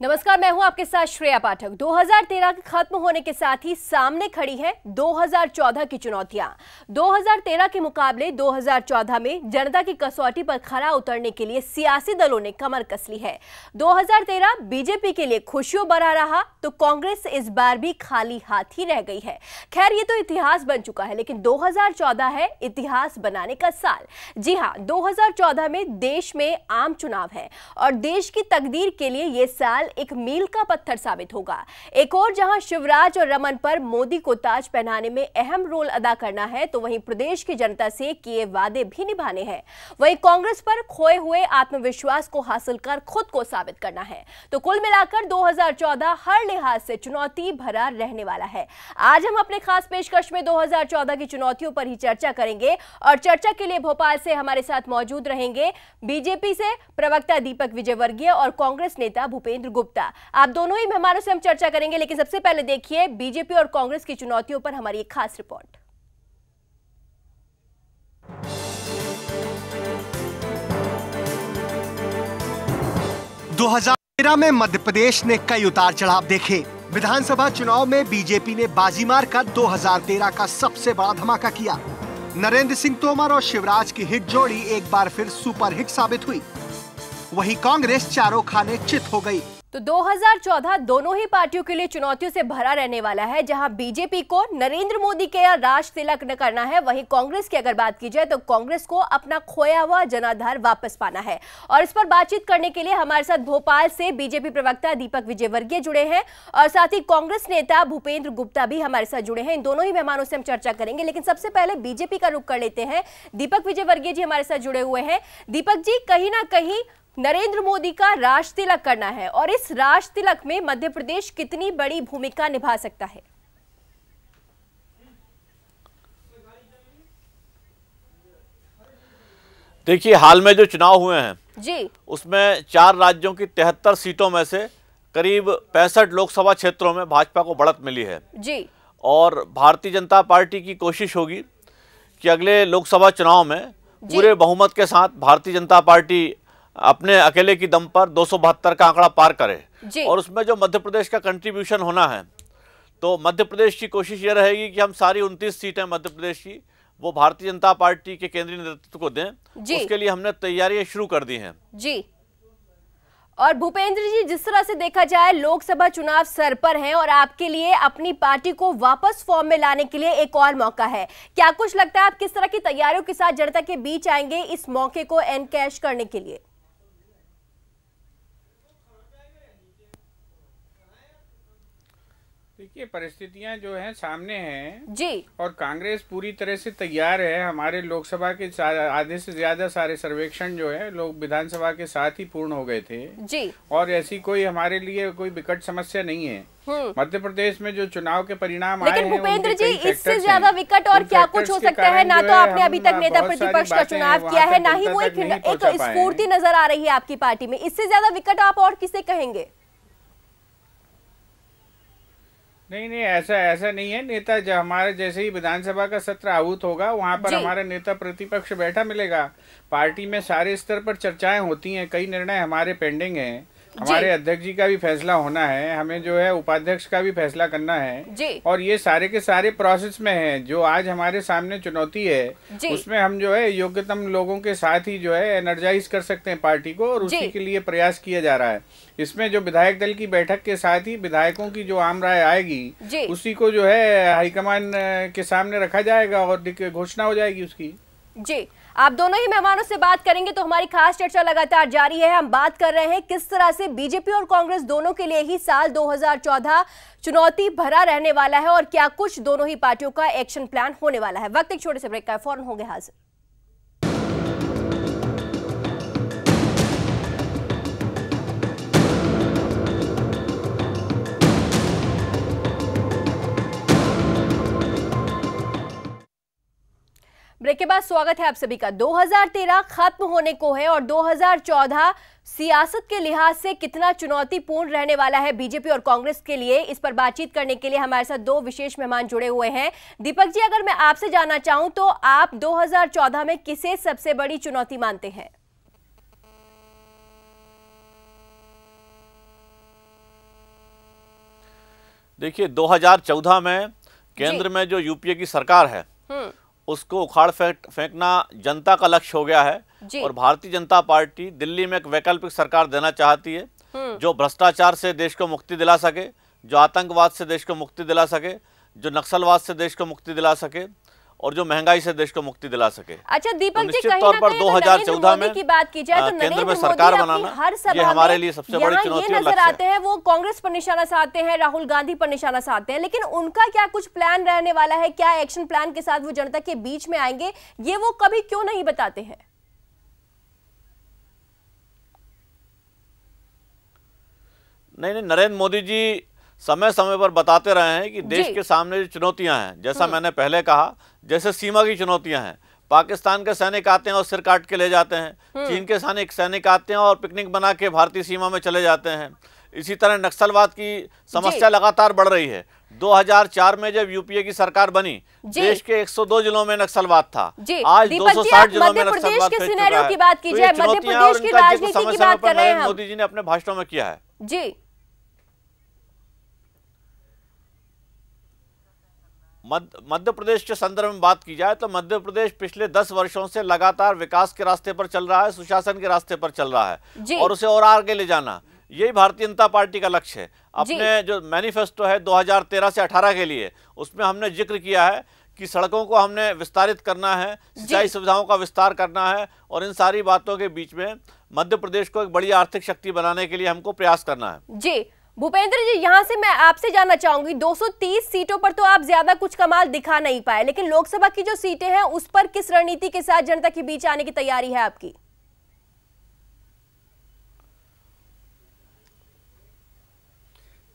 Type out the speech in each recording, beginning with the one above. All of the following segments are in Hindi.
नमस्कार, मैं हूं आपके साथ श्रेया पाठक। 2013 खत्म होने के साथ ही सामने खड़ी है 2014 की चुनौतियां। 2013 के मुकाबले 2014 में जनता की कसौटी पर खरा उतरने के लिए सियासी दलों ने कमर कस ली है। 2013 बीजेपी के लिए खुशियों भरा रहा तो कांग्रेस इस बार भी खाली हाथ ही रह गई है। खैर, ये तो इतिहास बन चुका है, लेकिन 2014 है इतिहास बनाने का साल। जी हां, 2014 में देश में आम चुनाव है और देश की तकदीर के लिए ये साल एक मील का पत्थर साबित होगा। एक और जहां शिवराज और रमन पर मोदी को ताज पहनाने में अहम रोल अदा करना है, तो वहीं प्रदेश की जनता से किए वादे भी निभाने हैं। वहीं कांग्रेस पर खोए हुए आत्मविश्वास को हासिल कर खुद को साबित करना है। तो कुल मिलाकर 2014 हर लिहाज से चुनौती भरा रहने वाला है। आज हम अपने खास पेशकश में 2014 की चुनौतियों पर ही चर्चा करेंगे और चर्चा के लिए भोपाल से हमारे साथ मौजूद रहेंगे बीजेपी से प्रवक्ता दीपक विजयवर्गीय और कांग्रेस नेता भूपेंद्र गुप्ता। आप दोनों ही मेहमानों से हम चर्चा करेंगे, लेकिन सबसे पहले देखिए बीजेपी और कांग्रेस की चुनौतियों पर हमारी एक खास रिपोर्ट। दो 2013 में मध्य प्रदेश ने कई उतार चढ़ाव देखे। विधानसभा चुनाव में बीजेपी ने बाजी मारकर 2013 का सबसे बड़ा धमाका किया। नरेंद्र सिंह तोमर और शिवराज की हिट जोड़ी एक बार फिर सुपर हिट साबित हुई। वहीं कांग्रेस चारों खाने चित हो गई। तो 2014 दोनों ही पार्टियों के लिए चुनौतियों से भरा रहने वाला है। जहां बीजेपी को नरेंद्र मोदी के राज तिलक न करना है, वहीं कांग्रेस की अगर बात की जाए तो कांग्रेस को अपना खोया हुआ जनाधार वापस पाना है। और इस पर बातचीत करने के लिए हमारे साथ भोपाल से बीजेपी प्रवक्ता दीपक विजयवर्गीय जुड़े हैं और साथ ही कांग्रेस नेता भूपेंद्र गुप्ता भी हमारे साथ जुड़े हैं। इन दोनों ही मेहमानों से हम चर्चा करेंगे, लेकिन सबसे पहले बीजेपी का रुख कर लेते हैं। दीपक विजयवर्गीय जी हमारे साथ जुड़े हुए हैं। दीपक जी, कहीं ना कहीं नरेंद्र मोदी का राज तिलक करना है और इस राज तिलक में मध्य प्रदेश कितनी बड़ी भूमिका निभा सकता है? देखिए, हाल में जो चुनाव हुए हैं जी, उसमें 4 राज्यों की 73 सीटों में से करीब 65 लोकसभा क्षेत्रों में भाजपा को बढ़त मिली है जी। और भारतीय जनता पार्टी की कोशिश होगी कि अगले लोकसभा चुनाव में पूरे बहुमत के साथ भारतीय जनता पार्टी अपने अकेले की दम पर 272 का आंकड़ा पार करे। और उसमें जो मध्य प्रदेश का कंट्रीब्यूशन होना है, तो मध्य प्रदेश की कोशिश ये रहेगी कि हम सारी 29 सीटें मध्य प्रदेश की वो भारतीय जनता पार्टी के केंद्रीय नेतृत्व को दें। उसके लिए हमने तैयारियां शुरू कर दी हैं जी। और भूपेंद्र जी, जिस तरह से देखा जाए लोकसभा चुनाव सर पर हैं और आपके लिए अपनी पार्टी को वापस फॉर्म में लाने के लिए एक और मौका है। क्या कुछ लगता है आप किस तरह की तैयारियों के साथ जनता के बीच आएंगे इस मौके को एनकैश करने के लिए? देखिए, परिस्थितियां जो हैं सामने हैं जी, और कांग्रेस पूरी तरह से तैयार है। हमारे लोकसभा के आधे से ज्यादा सारे सर्वेक्षण जो है लोग विधानसभा के साथ ही पूर्ण हो गए थे जी। और ऐसी कोई हमारे लिए कोई विकट समस्या नहीं है। मध्य प्रदेश में जो चुनाव के परिणाम आए हैं, लेकिन भूपेंद्र जी, इससे ज्यादा विकट और क्या कुछ हो सकता है? ना तो आपने अभी तक नेता प्रतिपक्ष का चुनाव किया है, ना ही वो एक स्फूर्ति नजर आ रही है आपकी पार्टी में। इससे ज्यादा विकट आप और किसे कहेंगे? नहीं, ऐसा नहीं है। नेता जब हमारे जैसे ही विधानसभा का सत्र आहूत होगा, वहां पर हमारा नेता प्रतिपक्ष बैठा मिलेगा। पार्टी में सारे स्तर पर चर्चाएं होती हैं, कई निर्णय हमारे पेंडिंग हैं। हमारे अध्यक्ष जी का भी फैसला होना है, हमें जो है उपाध्यक्ष का भी फैसला करना है और ये सारे के सारे प्रोसेस में है। जो आज हमारे सामने चुनौती है उसमें हम जो है योग्यतम लोगों के साथ ही जो है एनर्जाइज कर सकते हैं पार्टी को और उसी के लिए प्रयास किया जा रहा है। इसमें जो विधायक दल की बैठक के साथ ही विधायकों की जो आम राय आएगी उसी को जो है हाईकमान के सामने रखा जाएगा और घोषणा हो जाएगी उसकी। जी, आप दोनों ही मेहमानों से बात करेंगे तो हमारी खास चर्चा लगातार जारी है। हम बात कर रहे हैं किस तरह से बीजेपी और कांग्रेस दोनों के लिए ही साल 2014 चुनौती भरा रहने वाला है और क्या कुछ दोनों ही पार्टियों का एक्शन प्लान होने वाला है। वक्त एक छोटे से ब्रेक का, फौरन होंगे हाजिर। ब्रेक के बाद स्वागत है आप सभी का। 2013 खत्म होने को है और 2014 सियासत के लिहाज से कितना चुनौतीपूर्ण रहने वाला है बीजेपी और कांग्रेस के लिए, इस पर बातचीत करने के लिए हमारे साथ 2 विशेष मेहमान जुड़े हुए हैं। दीपक जी, अगर मैं आपसे जानना चाहूं तो आप 2014 में किसे सबसे बड़ी चुनौती मानते हैं? देखिए 2014 में केंद्र में जो यूपीए की सरकार है उसको उखाड़ फेंकना जनता का लक्ष्य हो गया है और भारतीय जनता पार्टी दिल्ली में एक वैकल्पिक सरकार देना चाहती है जो भ्रष्टाचार से देश को मुक्ति दिला सके, जो आतंकवाद से देश को मुक्ति दिला सके, जो नक्सलवाद से देश को मुक्ति दिला सके और जो महंगाई से देश को मुक्ति दिला सके। अच्छा दीपक जी, निश्चित तौर पर 2014 में की बात की जाए तो केंद्र में सरकार बनाना ये हमारे लिए सबसे बड़ी चुनौती नजर आते हैं। वो कांग्रेस पर निशाना साधते हैं, राहुल गांधी पर निशाना साधते हैं, लेकिन उनका क्या कुछ प्लान रहने वाला है? क्या एक्शन प्लान के साथ वो जनता के बीच में आएंगे, ये वो कभी क्यों नहीं बताते हैं? नहीं, नरेंद्र मोदी जी समय समय पर बताते रहे हैं कि देश के सामने जो चुनौतियां हैं, जैसा मैंने पहले कहा, जैसे सीमा की चुनौतियां हैं, पाकिस्तान के सैनिक आते हैं और सिर काट के ले जाते हैं, चीन के सैनिक आते हैं और पिकनिक बना के भारतीय सीमा में चले जाते हैं। इसी तरह नक्सलवाद की समस्या लगातार बढ़ रही है। 2004 में जब यूपीए की सरकार बनी, देश के 102 जिलों में नक्सलवाद था, आज 260 जिलों में नक्सलवाद फैल चुका है। की बात की जाए, मध्य प्रदेश की राजनीति की बात कर रहे हैं मोदी जी ने अपने भाषणों में किया है। जी, मध्य प्रदेश के संदर्भ में बात की जाए तो मध्य प्रदेश पिछले 10 वर्षों से लगातार विकास के रास्ते पर चल रहा है, सुशासन के रास्ते पर चल रहा है और उसे और आगे ले जाना, यही भारतीय जनता पार्टी का लक्ष्य है। अपने जो मैनिफेस्टो है 2013 से 18 के लिए, उसमें हमने जिक्र किया है कि सड़कों को हमने विस्तारित करना है, सिंचाई सुविधाओं का विस्तार करना है और इन सारी बातों के बीच में मध्य प्रदेश को एक बड़ी आर्थिक शक्ति बनाने के लिए हमको प्रयास करना है। जी भूपेंद्र जी, यहां से मैं आपसे जानना चाहूंगी, 230 सीटों पर तो आप ज्यादा कुछ कमाल दिखा नहीं पाए, लेकिन लोकसभा की जो सीटें हैं उस पर किस रणनीति के साथ जनता के बीच आने की तैयारी है आपकी?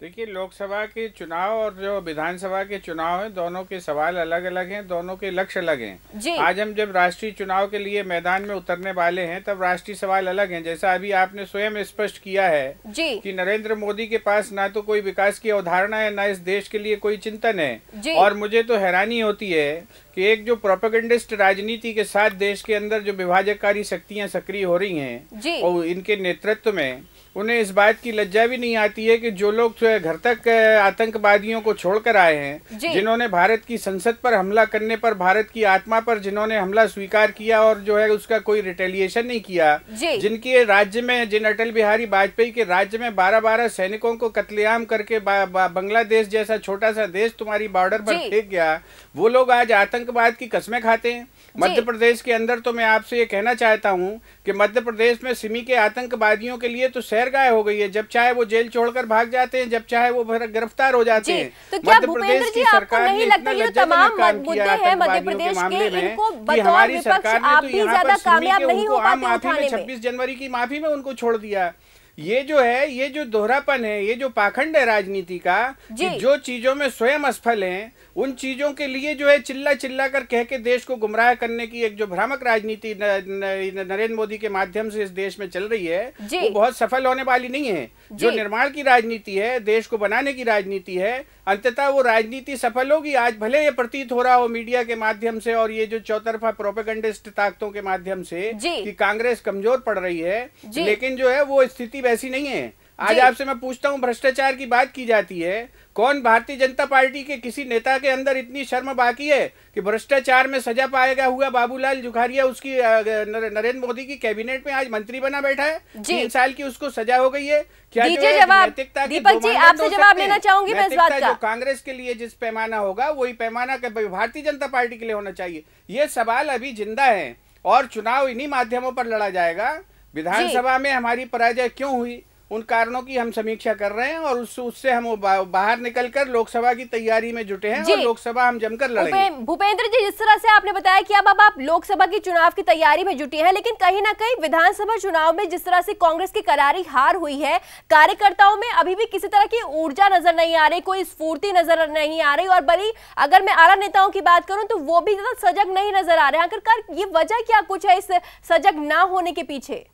देखिए, लोकसभा के चुनाव और जो विधानसभा के चुनाव हैं, दोनों के सवाल अलग अलग हैं, दोनों के लक्ष्य अलग हैं। आज हम जब राष्ट्रीय चुनाव के लिए मैदान में उतरने वाले हैं तब राष्ट्रीय सवाल अलग हैं। जैसा अभी आपने स्वयं स्पष्ट किया है कि नरेंद्र मोदी के पास ना तो कोई विकास की अवधारणा है, ना इस देश के लिए कोई चिंतन है। और मुझे तो हैरानी होती है कि एक जो प्रोपेगेंडिस्ट राजनीति के साथ देश के अंदर जो विभाजककारी शक्तियां सक्रिय हो रही हैं और इनके नेतृत्व में उन्हें इस बात की लज्जा भी नहीं आती है कि जो लोग घर तक आतंकवादियों को छोड़कर आए हैं, जिन्होंने भारत की संसद पर हमला करने पर, भारत की आत्मा पर जिन्होंने हमला स्वीकार किया और जो है उसका कोई रिटेलिएशन नहीं किया, जिनके राज्य में, जिन अटल बिहारी वाजपेयी के राज्य में 12-12 सैनिकों को कत्लेआम करके बांग्लादेश जैसा छोटा सा देश तुम्हारी बॉर्डर पर फेंक गया, वो लोग आज आतंकवाद की कस्में खाते हैं। मध्य प्रदेश के अंदर तो मैं आपसे ये कहना चाहता हूँ कि मध्य प्रदेश में सिमी के आतंकवादियों के लिए तो सैरगाह हो गई है। जब चाहे वो जेल छोड़कर भाग जाते हैं, जब चाहे वो गिरफ्तार हो जाते हैं। तो क्या भूपेंद्र जी आपको नहीं लगता ये तमाम मुद्दे हैं मध्य प्रदेश के, इनको बतौर विपक्ष आप भी ज्यादा कामयाब नहीं हो पाते उठाने में? 26 जनवरी की माफी में उनको छोड़ दिया। ये जो है, ये जो दोहरापन है, ये जो पाखंड है राजनीति का, कि जो चीजों में स्वयं असफल हैं उन चीजों के लिए जो है चिल्ला चिल्ला कर कह के देश को गुमराह करने की एक जो भ्रामक राजनीति नरेंद्र मोदी के माध्यम से इस देश में चल रही है, वो बहुत सफल होने वाली नहीं है। जो निर्माण की राजनीति है, देश को बनाने की राजनीति है, अंततः वो राजनीति सफल होगी। आज भले ये प्रतीत हो रहा हो मीडिया के माध्यम से और ये जो चौतरफा प्रोपेगेंडिस्ट ताकतों के माध्यम से कि कांग्रेस कमजोर पड़ रही है, लेकिन जो है वो स्थिति वैसी नहीं है। आज आपसे मैं पूछता हूं, भ्रष्टाचार की बात की जाती है, कौन भारतीय जनता पार्टी के किसी नेता के अंदर इतनी शर्म बाकी है कि भ्रष्टाचार में सजा पाएगा हुआ बाबूलाल जुखारिया उसकी नरेंद्र मोदी की कैबिनेट में आज मंत्री बना बैठा है, 3 साल की उसको सजा हो गई है। क्या नैतिकता दीपक जी आपसे जवाब लेना चाहूंगी मैं इस बात का। जो कांग्रेस के लिए जिस पैमाना होगा वही पैमाना भारतीय जनता पार्टी के लिए होना चाहिए। ये सवाल अभी जिंदा है और चुनाव इन्हीं माध्यमों पर लड़ा जाएगा। विधानसभा में हमारी पराजय क्यों हुई, उन कारणों की हम समीक्षा कर रहे हैं और उससे हम बाहर निकलकर लोकसभा की तैयारी में जुटे हैं और लोकसभा हम जमकर लड़ेंगे। भूपेंद्र जी, जिस तरह से आपने बताया कि अब आप लोकसभा की चुनाव की तैयारी में जुटे हैं, लेकिन कहीं ना कहीं विधानसभा चुनाव में जिस तरह से कांग्रेस की करारी हार हुई है, कार्यकर्ताओं में अभी भी किसी तरह की ऊर्जा नजर नहीं आ रही, कोई स्फूर्ति नजर नहीं आ रही और बड़ी अगर मैं आला नेताओं की बात करूं तो वो भी ज्यादा सजग नहीं नजर आ रहे हैं। आखिरकार ये वजह क्या कुछ है इस सजग ना होने के पीछे?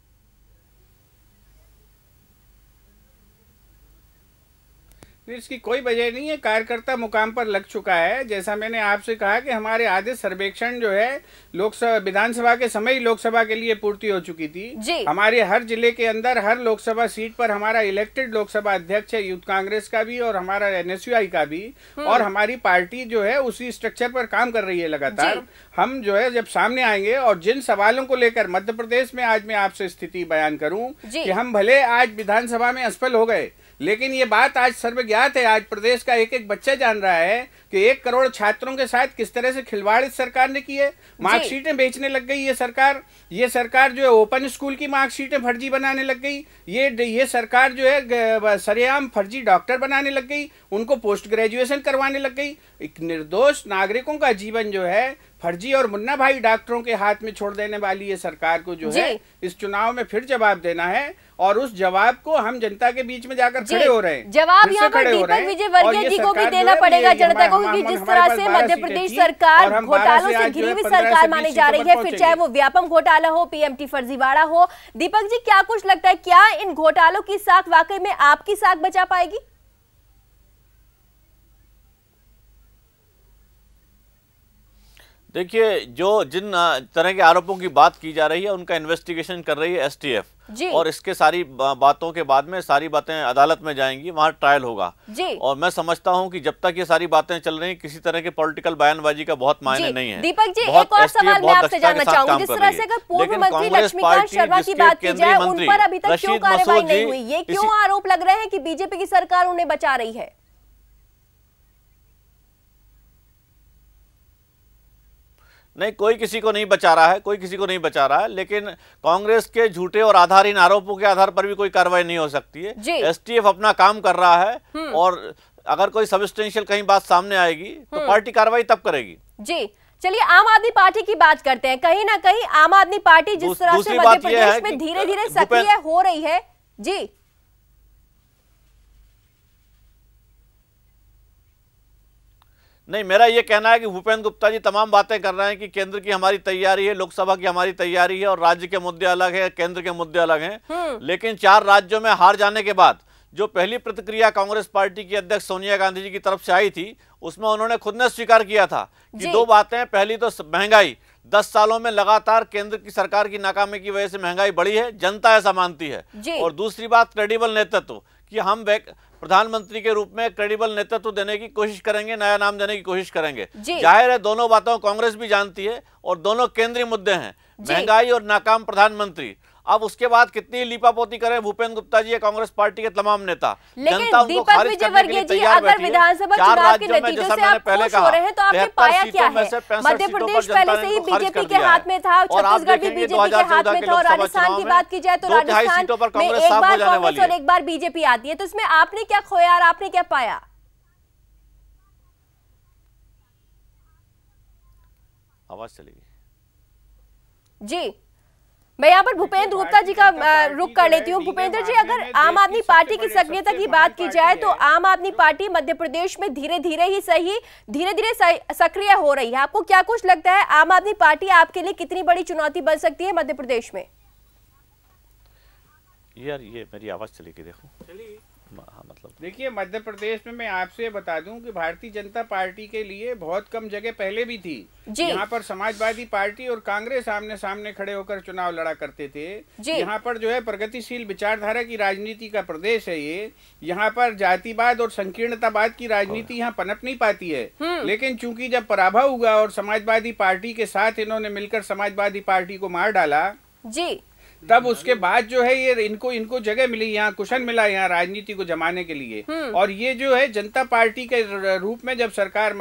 इसकी कोई वजह नहीं है, कार्यकर्ता मुकाम पर लग चुका है। जैसा मैंने आपसे कहा कि हमारे आधे सर्वेक्षण जो है लोकसभा विधानसभा के समय ही लोकसभा के लिए पूर्ति हो चुकी थी। हमारे हर जिले के अंदर हर लोकसभा सीट पर हमारा इलेक्टेड लोकसभा अध्यक्ष है यूथ कांग्रेस का भी और हमारा NSUI का भी, और हमारी पार्टी जो है उसी स्ट्रक्चर पर काम कर रही है लगातार। हम जो है जब सामने आएंगे और जिन सवालों को लेकर मध्य प्रदेश में आज मैं आपसे स्थिति बयान करूं कि हम भले आज विधानसभा में असफल हो गए, लेकिन ये बात आज सर्वज्ञात है। आज प्रदेश का एक एक बच्चा जान रहा है कि 1 करोड़ छात्रों के साथ किस तरह से खिलवाड़ इस सरकार ने की है। मार्कशीटें बेचने लग गई ये सरकार जो है ओपन स्कूल की मार्कशीटें फर्जी बनाने लग गई। ये सरकार जो है सरेआम फर्जी डॉक्टर बनाने लग गई, उनको पोस्ट ग्रेजुएशन करवाने लग गई। एक निर्दोष नागरिकों का जीवन जो है फर्जी और मुन्ना भाई डॉक्टरों के हाथ में छोड़ देने वाली ये सरकार को जो है इस चुनाव में फिर जवाब देना है, और उस जवाब को हम जनता के बीच में जाकर खड़े हो रहे हैं। जवाब यहाँ पर दीपक विजयवर्गीय जी को भी देना पड़ेगा जनता को, क्योंकि जिस तरह से मध्य प्रदेश सरकार घोटालों से घिरी हुई सरकार मानी जा रही है, फिर चाहे वो व्यापम घोटाला हो, PMT फर्जीवाड़ा हो। दीपक जी, क्या कुछ लगता है, क्या इन घोटालों की साख वाकई में आपकी साख बचा पाएगी? देखिए, जिन तरह के आरोपों की बात की जा रही है उनका इन्वेस्टिगेशन कर रही है STF, और इसके सारी बातों के बाद में सारी बातें अदालत में जाएंगी, वहां ट्रायल होगा। और मैं समझता हूं कि जब तक ये सारी बातें चल रही हैं किसी तरह के पॉलिटिकल बयानबाजी का बहुत मायने नहीं है। दीपक जी, एक और सवाल मैं आपसे जानना चाहूंगी, जिस तरह से अगर पूर्व मंत्री लक्ष्मीकांत शर्मा की बात की जाए, उन पर अभी तक क्यों कार्रवाई नहीं हुई? ये क्यों आरोप लग रहे हैं कि बीजेपी की सरकार उन्हें बचा रही है? नहीं, कोई किसी को नहीं बचा रहा है, कोई किसी को नहीं बचा रहा है, लेकिन कांग्रेस के झूठे और आधारहीन आरोपों के आधार पर भी कोई कार्रवाई नहीं हो सकती है। STF अपना काम कर रहा है, और अगर कोई सब्सटेंशियल कहीं बात सामने आएगी तो पार्टी कार्रवाई तब करेगी। जी, चलिए आम आदमी पार्टी की बात करते हैं। कहीं ना कहीं आम आदमी पार्टी जिस तरह से मध्य प्रदेश में धीरे धीरे सक्रिय हो रही है। जी, नहीं, मेरा ये कहना है कि भूपेंद्र गुप्ता जी तमाम बातें कर रहे हैं कि केंद्र की हमारी तैयारी है, लोकसभा की हमारी तैयारी है, और राज्य के मुद्दे अलग है, केंद्र के मुद्दे अलग हैं। लेकिन 4 राज्यों में हार जाने के बाद जो पहली प्रतिक्रिया कांग्रेस पार्टी की अध्यक्ष सोनिया गांधी जी की तरफ से आई थी, उसमें उन्होंने खुद ने स्वीकार किया था कि 2 बातें। पहली तो महंगाई, 10 सालों में लगातार केंद्र की सरकार की नाकामी की वजह से महंगाई बढ़ी है, जनता ऐसा मानती है। और दूसरी बात, क्रेडिबल नेतृत्व, कि हम प्रधानमंत्री के रूप में क्रेडिबल नेतृत्व देने की कोशिश करेंगे, नया नाम देने की कोशिश करेंगे। जाहिर है दोनों बातों कांग्रेस भी जानती है, और दोनों केंद्रीय मुद्दे हैं, महंगाई और नाकाम प्रधानमंत्री। अब उसके बाद कितनी लीपापोती करें भूपेंद्र गुप्ता जी या कांग्रेस पार्टी के तमाम नेता, जनता उनको खारिज करने के लिए तैयार बैठी है। विधानसभा चुनाव के नतीजों से आप खुश हो रहे हैं, तो आपने पाया क्या है? मध्य प्रदेश पहले से ही बीजेपी के हाथ में था, छत्तीसगढ़ भी बीजेपी के हाथ में था, और राजस्थान की बात की जाए तो राजस्थान में एक बार कांग्रेस और एक बार बीजेपी आती है। तो इसमें आपने क्या खोया और आपने क्या पाया? आवाज चली जी, मैं यहाँ पर भूपेंद्र गुप्ता जी का रुख कर लेती हूँ। भूपेंद्र जी, अगर आम आदमी पार्टी की सक्रियता की बात की जाए तो आम आदमी पार्टी मध्य प्रदेश में धीरे धीरे ही सही, धीरे धीरे सक्रिय हो रही है। आपको क्या कुछ लगता है, आम आदमी पार्टी आपके लिए कितनी बड़ी चुनौती बन सकती है मध्य प्रदेश में? यार, ये मेरी आवाज चली गई, देखो। चलिए, मतलब देखिए, मध्य प्रदेश में मैं आपसे बता दूं कि भारतीय जनता पार्टी के लिए बहुत कम जगह पहले भी थी। यहाँ पर समाजवादी पार्टी और कांग्रेस आमने सामने खड़े होकर चुनाव लड़ा करते थे। यहाँ पर जो है प्रगतिशील विचारधारा की राजनीति का प्रदेश है ये। यहाँ पर जातिवाद और संकीर्णतावाद की राजनीति यहाँ पनप नहीं पाती है। लेकिन चूंकि जब पराभव हुआ और समाजवादी पार्टी के साथ इन्होंने मिलकर समाजवादी पार्टी को मार डाला, तब उसके बाद जो है ये इनको जगह मिली, यहाँ कुशन मिला यहाँ राजनीति को जमाने के लिए। और ये जो है जनता पार्टी के रूप में जब सरकार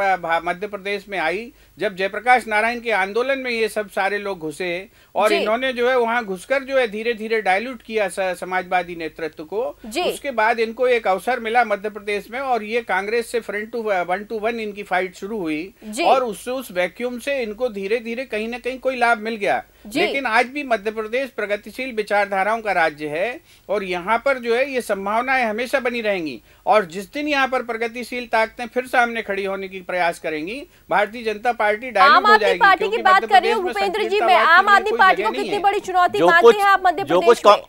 मध्य प्रदेश में आई, जब जयप्रकाश नारायण के आंदोलन में ये सब सारे लोग घुसे, और इन्होंने जो है वहाँ घुसकर जो है धीरे धीरे डायल्यूट किया समाजवादी नेतृत्व को। उसके बाद इनको एक अवसर मिला मध्य प्रदेश में, और ये कांग्रेस से 1-to-1 इनकी फाइट शुरू हुई, और उस वैक्यूम से इनको धीरे धीरे कहीं ना कहीं कोई लाभ मिल गया। लेकिन आज भी मध्य प्रदेश प्रगतिशील विचारधाराओं का राज्य है, और यहाँ पर जो है ये संभावनाएं हमेशा बनी रहेंगी। और जिस दिन यहाँ पर प्रगतिशील ताकतें फिर सामने खड़ी होने की प्रयास करेंगी, भारतीय जनता पार्टी डायल्यूट हो जाएगी। पार्टी की बात कर रही हूँ भूपेंद्र जी, मैं आम आदमी पार्टी को कितनी बड़ी चुनौती मानते हैं आप मध्य प्रदेश में?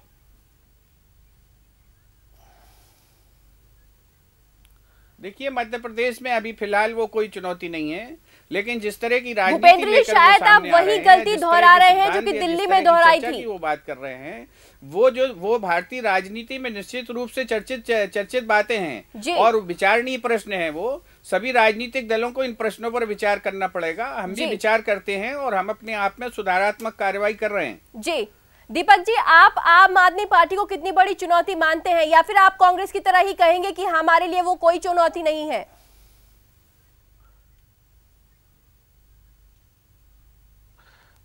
देखिए, मध्य प्रदेश में अभी फिलहाल वो कोई चुनौती नहीं है, लेकिन जिस तरह की भूपेंद्र राजनीति जी शायद आप वही गलती दोहरा रहे हैं जो कि दिल्ली में दोहराई थी। वो बात कर रहे हैं, वो भारतीय राजनीति में निश्चित रूप से चर्चित बातें हैं और विचारणीय प्रश्न है। वो सभी राजनीतिक दलों को इन प्रश्नों पर विचार करना पड़ेगा। हम भी विचार करते हैं और हम अपने आप में सुधारात्मक कार्रवाई कर रहे हैं। जी दीपक जी, आप आम आदमी पार्टी को कितनी बड़ी चुनौती मानते हैं, या फिर आप कांग्रेस की तरह ही कहेंगे कि हमारे लिए वो कोई चुनौती नहीं है?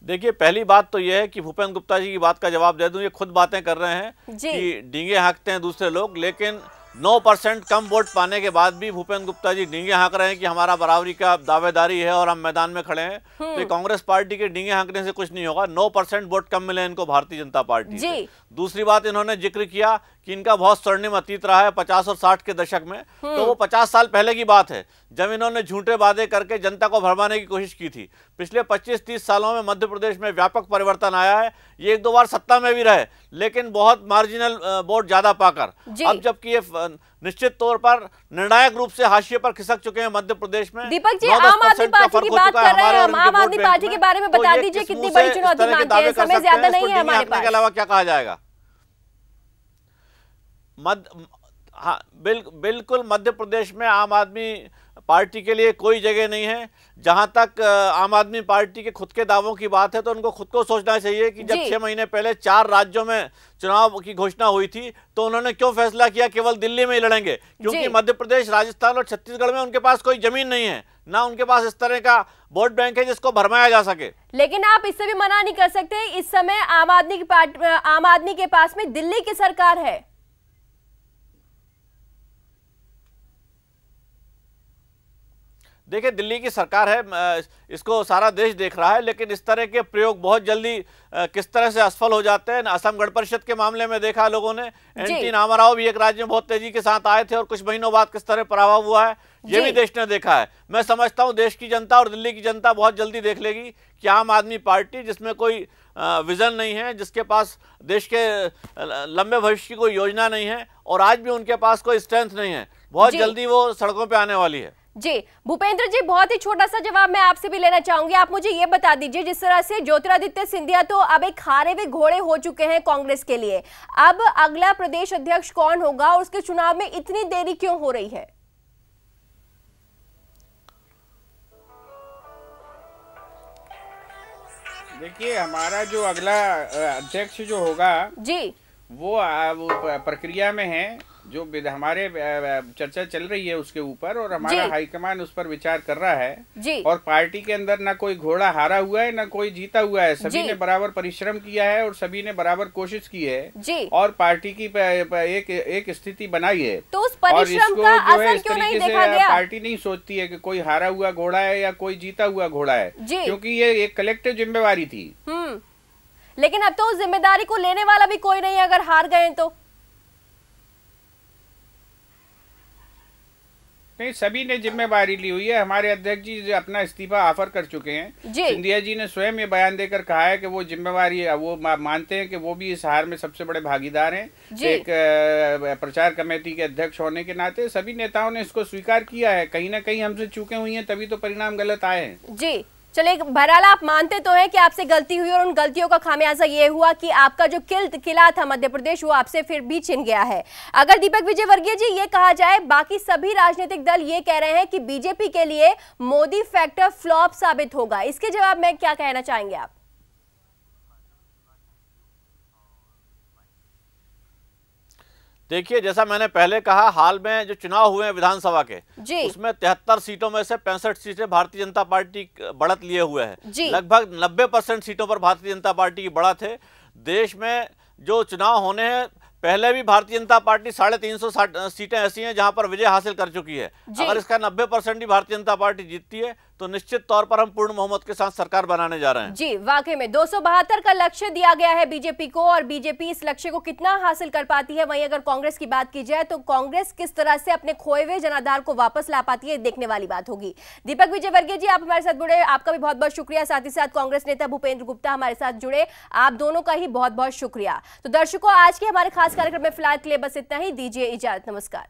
देखिए, पहली बात तो यह है कि भूपेंद्र गुप्ता जी की बात का जवाब दे दूं, ये खुद बातें कर रहे हैं कि डींगे हाँकते हैं दूसरे लोग, लेकिन 9% कम वोट पाने के बाद भी भूपेंद्र गुप्ता जी डींगे हाँक रहे हैं कि हमारा बराबरी का दावेदारी है और हम मैदान में खड़े हैं। तो कांग्रेस पार्टी के डींगे हाँकने से कुछ नहीं होगा। 9% वोट कम मिले इनको भारतीय जनता पार्टी से। दूसरी बात, इन्होंने जिक्र किया कि इनका बहुत स्वर्णिम अतीत रहा है 50 और 60 के दशक में। तो वो 50 साल पहले की बात है जब इन्होंने झूठे वादे करके जनता को भरमाने की कोशिश की थी। पिछले 25-30 सालों में मध्य प्रदेश में व्यापक परिवर्तन आया है। ये 1-2 बार सत्ता में भी रहे, लेकिन बहुत मार्जिनल वोट ज्यादा पाकर अब जबकि ये निश्चित तौर पर निर्णायक रूप से हाशिए पर खिसक चुके हैं मध्य प्रदेश में। दीपक जी, आम आदमी पार्टी की बात कर रहे हैं हम, आम आदमी पार्टी के बारे में बता दीजिए कितनी बड़ी चुनौती मानते हैं? समय ज्यादा नहीं है हमारे पास। के अलावा क्या कहा जाएगा? हाँ, बिल्कुल मध्य प्रदेश में आम आदमी पार्टी के लिए कोई जगह नहीं है। जहां तक आम आदमी पार्टी के खुद के दावों की बात है तो उनको खुद को सोचना चाहिए कि जब 6 महीने पहले 4 राज्यों में चुनाव की घोषणा हुई थी तो उन्होंने क्यों फैसला किया केवल दिल्ली में ही लड़ेंगे? क्योंकि मध्य प्रदेश, राजस्थान और छत्तीसगढ़ में उनके पास कोई जमीन नहीं है, ना उनके पास इस तरह का वोट बैंक है जिसको भरमाया जा सके। लेकिन आप इससे भी मना नहीं कर सकते, इस समय आम आदमी के पास में दिल्ली की सरकार है। देखिए, दिल्ली की सरकार है, इसको सारा देश देख रहा है, लेकिन इस तरह के प्रयोग बहुत जल्दी किस तरह से असफल हो जाते हैं। असम गण परिषद के मामले में देखा लोगों ने, एनटी रामाराव भी एक राज्य में बहुत तेजी के साथ आए थे और कुछ महीनों बाद किस तरह पराभव हुआ है ये भी देश ने देखा है। मैं समझता हूं देश की जनता और दिल्ली की जनता बहुत जल्दी देख लेगी कि आम आदमी पार्टी, जिसमें कोई विजन नहीं है, जिसके पास देश के लंबे भविष्य की कोई योजना नहीं है और आज भी उनके पास कोई स्ट्रेंथ नहीं है, बहुत जल्दी वो सड़कों पे आने वाली है। जी भूपेंद्र जी, बहुत ही छोटा सा जवाब मैं आपसे भी लेना चाहूंगी। आप मुझे ये बता दीजिए, जिस तरह से ज्योतिरादित्य सिंधिया तो अब एक हारे हुए घोड़े हो चुके हैं कांग्रेस के लिए, अब अगला प्रदेश अध्यक्ष कौन होगा और उसके चुनाव में इतनी देरी क्यों हो रही है? देखिए, हमारा जो अगला अध्यक्ष जो होगा जी वो प्रक्रिया में है, जो हमारे चर्चा चल रही है उसके ऊपर, और हमारा हाईकमान उस पर विचार कर रहा है जी। और पार्टी के अंदर ना कोई घोड़ा हारा हुआ है ना कोई जीता हुआ है, सभी ने बराबर परिश्रम किया है और सभी ने बराबर कोशिश की है जी। और पार्टी की एक स्थिति बनाई है। तो उस परिश्रम का असर क्यों नहीं देखा गया? पार्टी नहीं सोचती है कि कोई हारा हुआ घोड़ा है या कोई जीता हुआ घोड़ा है, क्योंकि ये एक कलेक्टिव जिम्मेवारी थी। लेकिन अब तो उस जिम्मेदारी को लेने वाला भी कोई नहीं, अगर हार गए तो। नहीं, सभी ने जिम्मेवारी ली हुई है। हमारे अध्यक्ष जी अपना इस्तीफा ऑफर कर चुके हैं। सिंधिया जी ने स्वयं ये बयान देकर कहा है कि वो जिम्मेवारी वो मानते हैं कि वो भी इस हार में सबसे बड़े भागीदार हैं। एक प्रचार कमेटी के अध्यक्ष होने के नाते सभी नेताओं ने इसको स्वीकार किया है। कहीं ना कहीं हमसे चूकें हुई हैं, तभी तो परिणाम गलत आए हैं। जी चलिए, बहरहाल आप मानते तो हैं कि आपसे गलती हुई और उन गलतियों का खामियाजा ये हुआ कि आपका जो किला था मध्य प्रदेश वो आपसे फिर भी छिन गया है। अगर दीपक विजयवर्गीय जी ये कहा जाए, बाकी सभी राजनीतिक दल ये कह रहे हैं कि बीजेपी के लिए मोदी फैक्टर फ्लॉप साबित होगा, इसके जवाब में क्या कहना चाहेंगे आप? देखिए, जैसा मैंने पहले कहा, हाल में जो चुनाव हुए हैं विधानसभा के, उसमें 73 सीटों में से 65 सीटें भारतीय जनता पार्टी बढ़त लिए हुए है। लगभग 90% सीटों पर भारतीय जनता पार्टी की बढ़त है। देश में जो चुनाव होने हैं, पहले भी भारतीय जनता पार्टी 350 सीटें ऐसी हैं जहां पर विजय हासिल कर चुकी है। अगर इसका 90% ही भारतीय जनता पार्टी जीतती है तो निश्चित तौर पर हम पूर्ण बहुमत के साथ सरकार बनाने जा रहे हैं। जी वाकई में 272 का लक्ष्य दिया गया है बीजेपी को, और बीजेपी इस लक्ष्य को कितना हासिल कर पाती है, वहीं अगर कांग्रेस की बात की जाए तो कांग्रेस किस तरह से अपने खोए हुए जनाधार को वापस ला पाती है, देखने वाली बात होगी। दीपक विजयवर्गीय जी, आप हमारे साथ जुड़े, आपका भी बहुत बहुत शुक्रिया। साथ ही साथ कांग्रेस नेता भूपेंद्र गुप्ता हमारे साथ जुड़े, आप दोनों का ही बहुत बहुत शुक्रिया। तो दर्शकों, आज के हमारे खास कार्यक्रम में फिलहाल के लिए बस इतना ही। दीजिए इजाजत, नमस्कार।